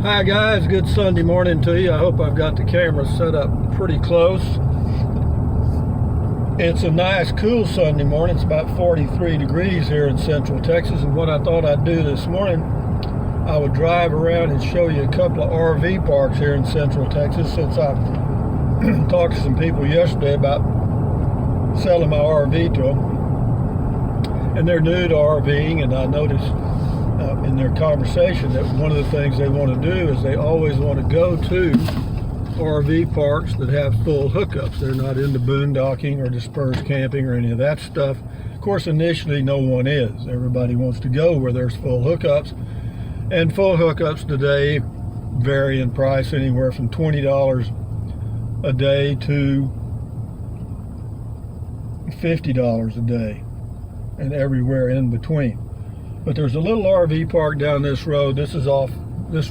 Hi guys, good Sunday morning to you. I hope I've got the camera set up pretty close. It's a nice cool Sunday morning. It's about 43 degrees here in Central Texas, and what I thought I'd do this morning, I would drive around and show you a couple of RV parks here in Central Texas, since I talked to some people yesterday about selling my RV to them, and they're new to RVing, and I noticed in their conversation that one of the things they want to do is they always want to go to RV parks that have full hookups. They're not into boondocking or dispersed camping or any of that stuff. Of course, initially no one is. Everybody wants to go where there's full hookups, and full hookups today vary in price anywhere from $20 a day to $50 a day, and everywhere in between. But there's a little RV park down this road. This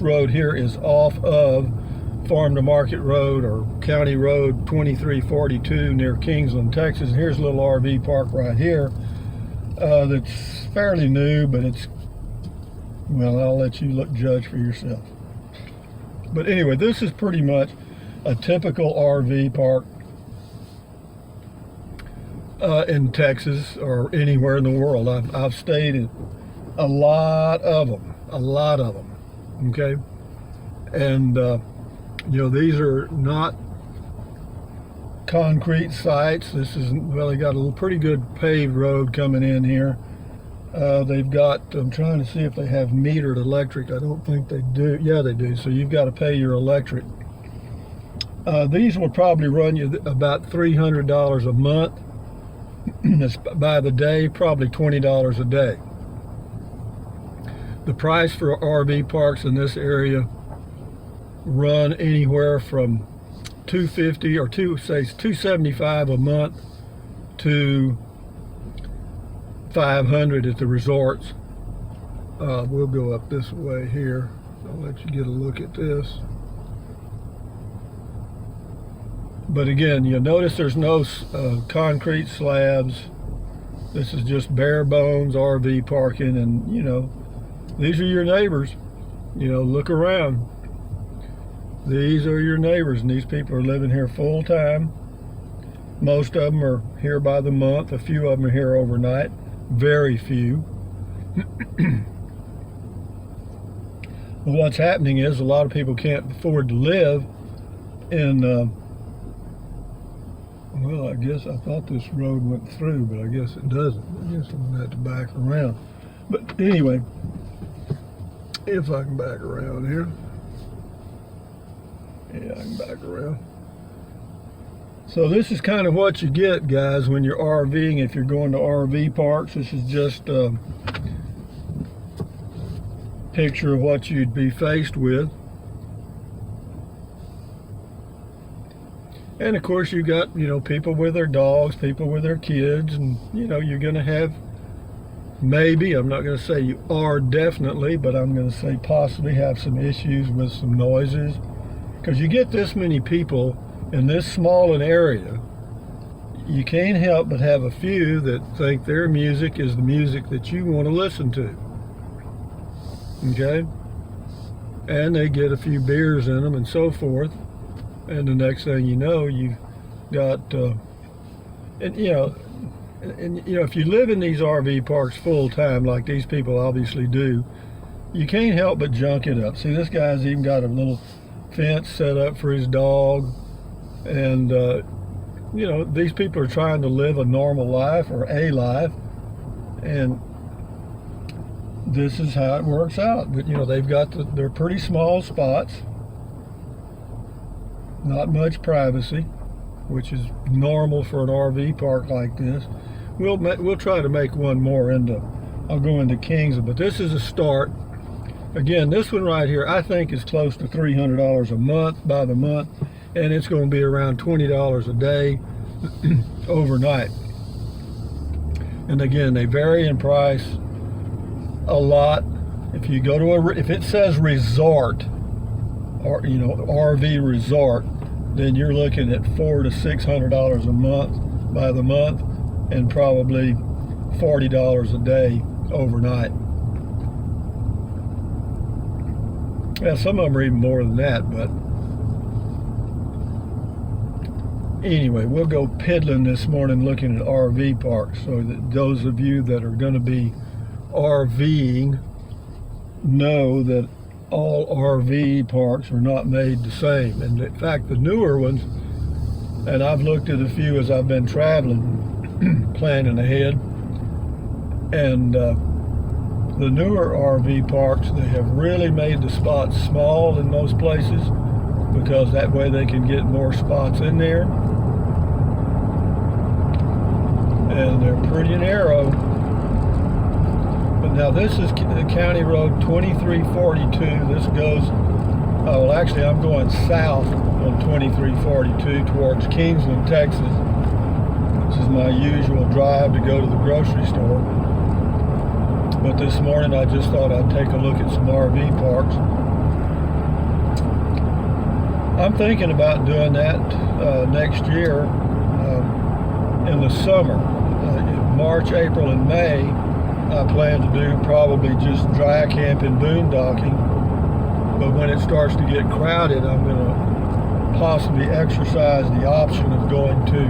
road here is off of Farm to Market Road, or County Road 2342, near Kingsland, Texas. And here's a little RV park right here that's fairly new, but it's, well, I'll let you judge for yourself. But anyway, this is pretty much a typical RV park in Texas or anywhere in the world. I've stayed in a lot of them, okay? And these are not concrete sites. This is, well, they got a pretty good paved road coming in here. They've got, I'm trying to see if they have metered electric. I don't think they do. Yeah, they do. So you've got to pay your electric. These will probably run you about $300 a month. That's by the day, probably $20 a day. The price for RV parks in this area run anywhere from $250 or $275 a month to $500 at the resorts. We'll go up this way here. I'll let you get a look at this. But again, you'll notice there's no concrete slabs. This is just bare bones RV parking, and these are your neighbors. Look around. These are your neighbors, and these people are living here full time. Most of them are here by the month. A few of them are here overnight. Very few. What's happening is a lot of people can't afford to live in well, I guess I thought this road went through, but I guess it doesn't. I guess I'm gonna have to back around. But anyway, if I can back around here. Yeah, I can back around. So this is kind of what you get, guys, when you're RVing. If you're going to RV parks, this is just a picture of what you'd be faced with. And of course you got, people with their dogs, people with their kids, and you're gonna have, maybe, I'm not gonna say you are definitely, but I'm gonna say possibly have some issues with some noises. Because you get this many people in this small an area, you can't help but have a few that think their music is the music that you want to listen to. Okay? And they get a few beers in them and so forth. And the next thing you know, you've got, if you live in these RV parks full time, like these people obviously do, you can't help but junk it up. See, this guy's even got a little fence set up for his dog, and these people are trying to live a normal life, or a life, and this is how it works out. But they've got they're pretty small spots, not much privacy, which is normal for an RV park like this. We'll try to make one more I'll go into Kingsland, but this is a start. Again, this one right here, I think is close to $300 a month by the month, and it's going to be around $20 a day overnight. And again, they vary in price a lot. If you go to if it says resort, or RV resort, then you're looking at $400 to $600 a month by the month, and probably $40 a day overnight. Yeah, some of them are even more than that, but anyway, we'll go piddling this morning looking at RV parks, so that those of you that are going to be RVing know that all RV parks are not made the same. And in fact, the newer ones, and I've looked at a few as I've been traveling, planning ahead, and the newer RV parks, they have really made the spots small in most places, because that way they can get more spots in there. And they're pretty narrow. But now this is the County Road 2342. This goes, well actually I'm going south on 2342 towards Kingsland, Texas. This is my usual drive to go to the grocery store. But this morning I just thought I'd take a look at some RV parks. I'm thinking about doing that next year in the summer. In March, April, and May, I plan to do probably just dry camping, boondocking. But when it starts to get crowded, I'm going to possibly exercise the option of going to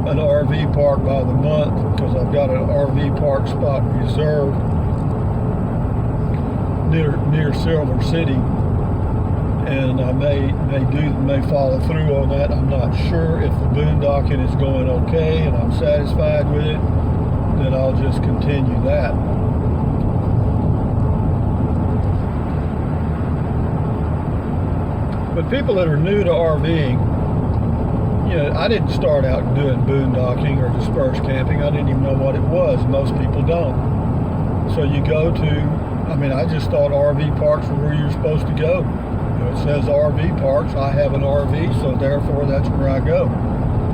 an RV park by the month, because I've got an RV park spot reserved near Silver City, and I may follow through on that. I'm not sure. If the boondocking is going okay and I'm satisfied with it, then I'll just continue that. But people that are new to RVing, you know, I didn't start out doing boondocking or dispersed camping. I didn't even know what it was. Most people don't. So you go to, I just thought RV parks were where you're supposed to go. You know, it says RV parks. I have an RV, so therefore that's where I go.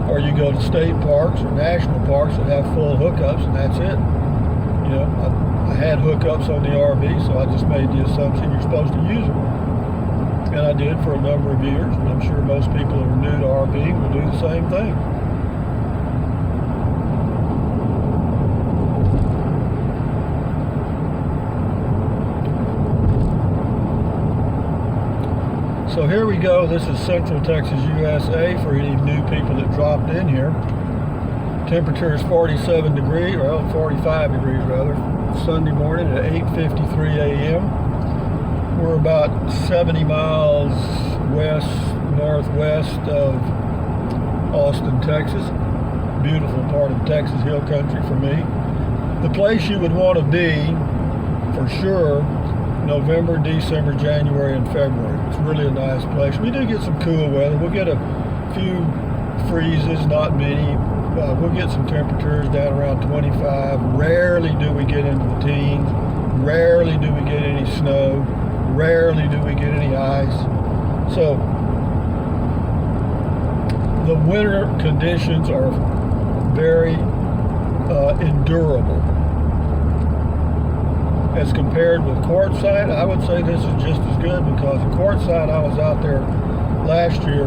Or you go to state parks or national parks that have full hookups, and that's it. You know, I had hookups on the RV, so I just made the assumption you're supposed to use them. And I did for a number of years, and I'm sure most people who are new to RVing will do the same thing. So here we go. This is Central Texas, USA, for any new people that dropped in here. Temperature is 47 degrees, well, 45 degrees rather. Sunday morning at 8:53 a.m. We're about 70 miles northwest of Austin, Texas. Beautiful part of Texas Hill Country for me. The place you would want to be, for sure, November, December, January, and February. It's really a nice place. We do get some cool weather. We'll get a few freezes, not many. We'll get some temperatures down around 25. Rarely do we get into the teens. Rarely do we get any snow. Rarely do we get any ice. So the winter conditions are very endurable. As compared with Quartzsite, I would say this is just as good, because at Quartzsite I was out there last year,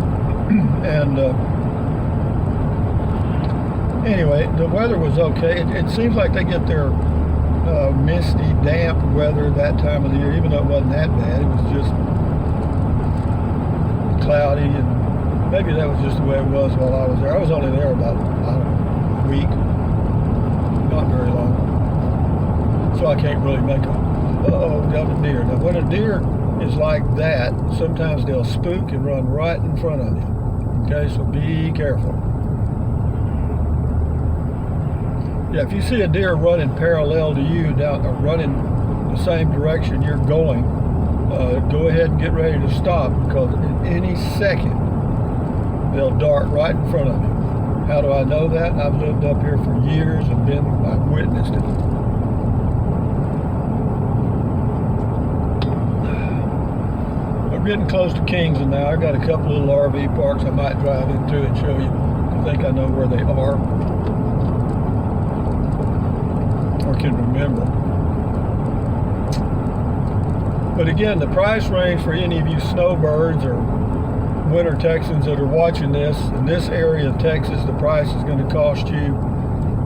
and anyway, the weather was okay. It seems like they get their misty, damp weather that time of the year, even though it wasn't that bad. It was just cloudy, and maybe that was just the way it was while I was there. I was only there about, I don't know, a week, not very long. So I can't really make a, got a deer. Now when a deer is like that, sometimes they'll spook and run right in front of you. Okay, so be careful. Yeah, if you see a deer running parallel to you, or running the same direction you're going, go ahead and get ready to stop, because in any second they'll dart right in front of you. How do I know that? I've lived up here for years and I've witnessed it. We're getting close to Kingsland now. I've got a couple little RV parks I might drive into and show you. I think I know where they are, or can remember. But again, the price range for any of you snowbirds or winter Texans that are watching this, in this area of Texas, the price is going to cost you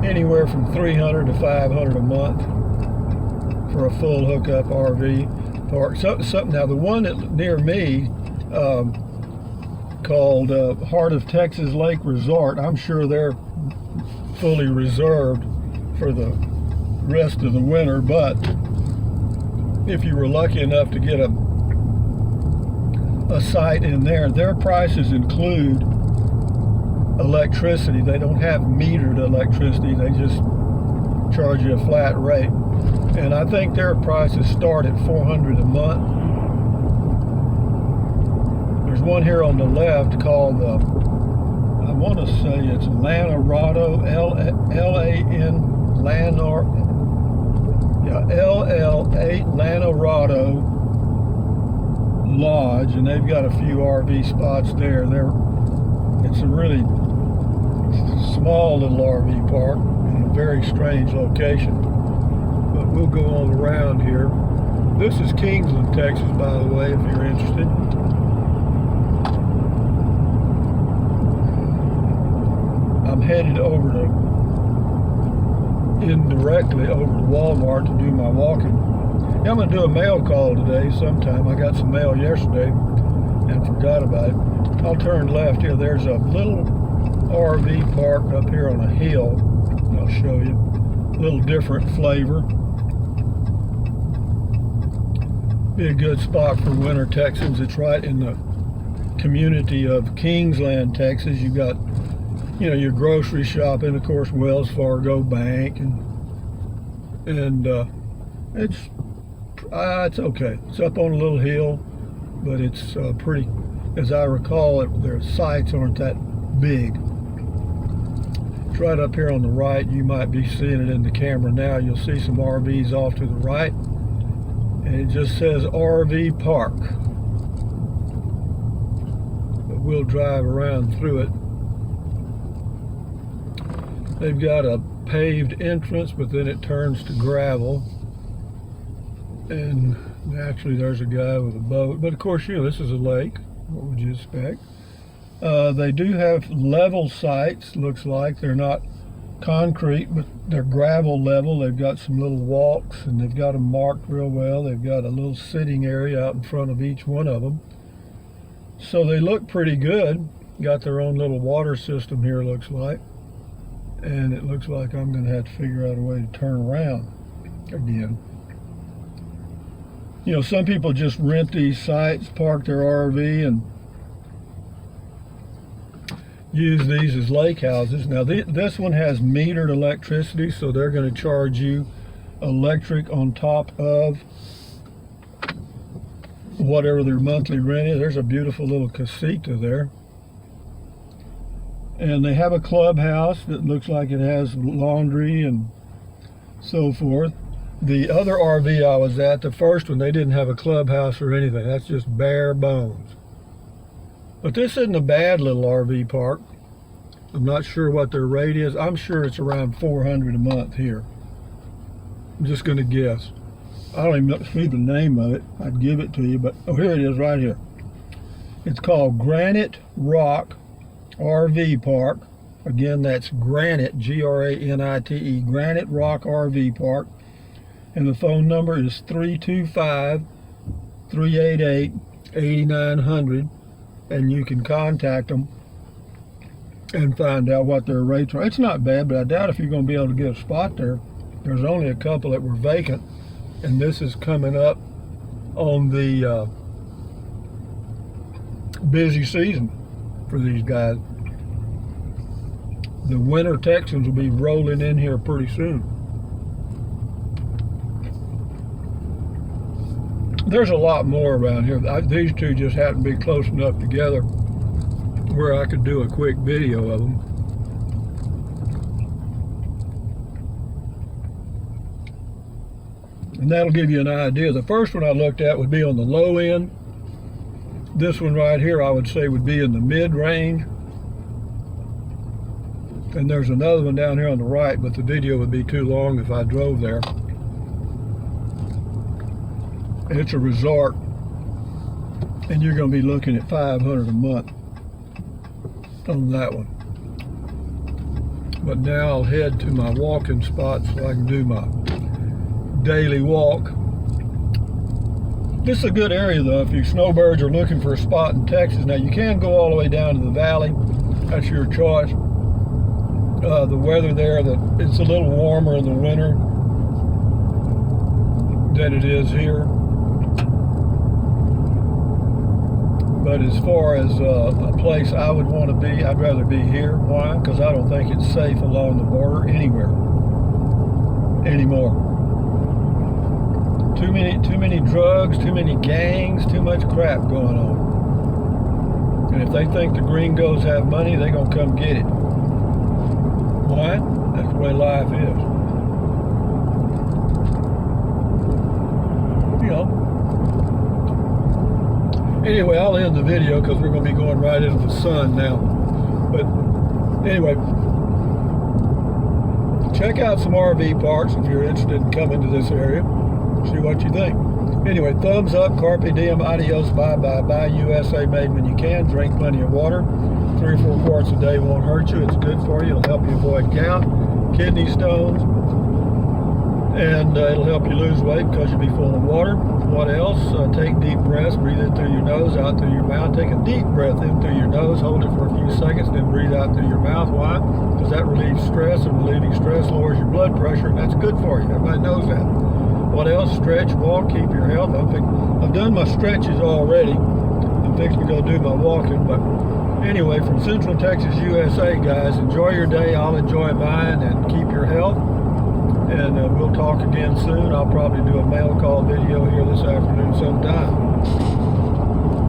anywhere from $300 to $500 a month for a full hookup RV. park. Now the one near me, called Heart of Texas Lake Resort, I'm sure they're fully reserved for the rest of the winter, but if you were lucky enough to get a site in there, their prices include electricity. They don't have metered electricity, they just charge you a flat rate, and I think their prices start at $400 a month. There's one here on the left called I want to say it's Lanarado, LL8 Lanarado Lodge, and they've got a few RV spots there. It's a really small little RV park in a very strange location, but we'll go on around here. This is Kingsland, Texas, by the way, if you're interested. I'm headed indirectly over to Walmart to do my walking. Yeah, I'm going to do a mail call today sometime. I got some mail yesterday and forgot about it. I'll turn left here. There's a little RV park up here on a hill. I'll show you. A little different flavor. Be a good spot for winter Texans. It's right in the community of Kingsland, Texas. You got, your grocery shopping, of course, Wells Fargo Bank, and it's okay. It's up on a little hill, but it's pretty. As I recall, their sites aren't that big. It's right up here on the right. You might be seeing it in the camera now. You'll see some RVs off to the right, and it just says RV Park. But we'll drive around through it. They've got a paved entrance, but then it turns to gravel. And naturally there's a guy with a boat. But of course, this is a lake. What would you expect? They do have level sites, looks like. They're not concrete, but they're gravel level. They've got some little walks, and they've got them marked real well. They've got a little sitting area out in front of each one of them. So they look pretty good. Got their own little water system here, looks like. And it looks like I'm going to have to figure out a way to turn around again. Some people just rent these sites, park their RV, and use these as lake houses. Now, this one has metered electricity, so they're going to charge you electric on top of whatever their monthly rent is. There's a beautiful little casita there. And they have a clubhouse that looks like it has laundry and so forth. The other RV I was at, the first one, they didn't have a clubhouse or anything. That's just bare bones. But this isn't a bad little RV park. I'm not sure what their rate is. I'm sure it's around $400 a month here. I'm just going to guess. I don't even see the name of it. I'd give it to you, but here it is right here. It's called Granite Rock RV Park. Again, that's Granite, G-R-A-N-I-T-E, Granite Rock RV Park. And the phone number is 325-388-8900. And you can contact them and find out what their rates are. It's not bad, but I doubt if you're going to be able to get a spot there. There's only a couple that were vacant. And this is coming up on the busy season for these guys. The winter Texans will be rolling in here pretty soon. There's a lot more around here. These two just happen to be close enough together where I could do a quick video of them. And that'll give you an idea. The first one I looked at would be on the low end. This one right here I would say would be in the mid-range. And there's another one down here on the right, but the video would be too long if I drove there. It's a resort, and you're going to be looking at $500 a month on that one. But now I'll head to my walking spot so I can do my daily walk. This is a good area though if you snowbirds are looking for a spot in Texas. Now you can go all the way down to the valley. That's your choice. The weather there, it's a little warmer in the winter than it is here. But as far as a place I would want to be, I'd rather be here. Why? Because I don't think it's safe along the border anywhere anymore. Too many drugs, too many gangs, too much crap going on. And if they think the gringos have money, they're going to come get it. Why? That's the way life is. You know. Anyway, I'll end the video because we're going to be going right into the sun now. But anyway, check out some RV parks if you're interested in coming to this area. See what you think. Anyway, thumbs up, carpe diem, adios, bye, bye, bye. USA made when you can. Drink plenty of water. 3 or 4 quarts a day won't hurt you. It's good for you. It'll help you avoid gout, kidney stones, and it'll help you lose weight because you'll be full of water. What else? Take deep breaths. Breathe in through your nose, out through your mouth. Take a deep breath in through your nose. Hold it for a few seconds, then breathe out through your mouth. Why? Because that relieves stress, and relieving stress lowers your blood pressure, and that's good for you. Everybody knows that. What else? Stretch, walk, keep your health. I've done my stretches already. I'm fixing to go do my walking. But anyway, from Central Texas, USA, guys, enjoy your day. I'll enjoy mine, and keep your health. And we'll talk again soon. I'll probably do a mail call video here this afternoon sometime.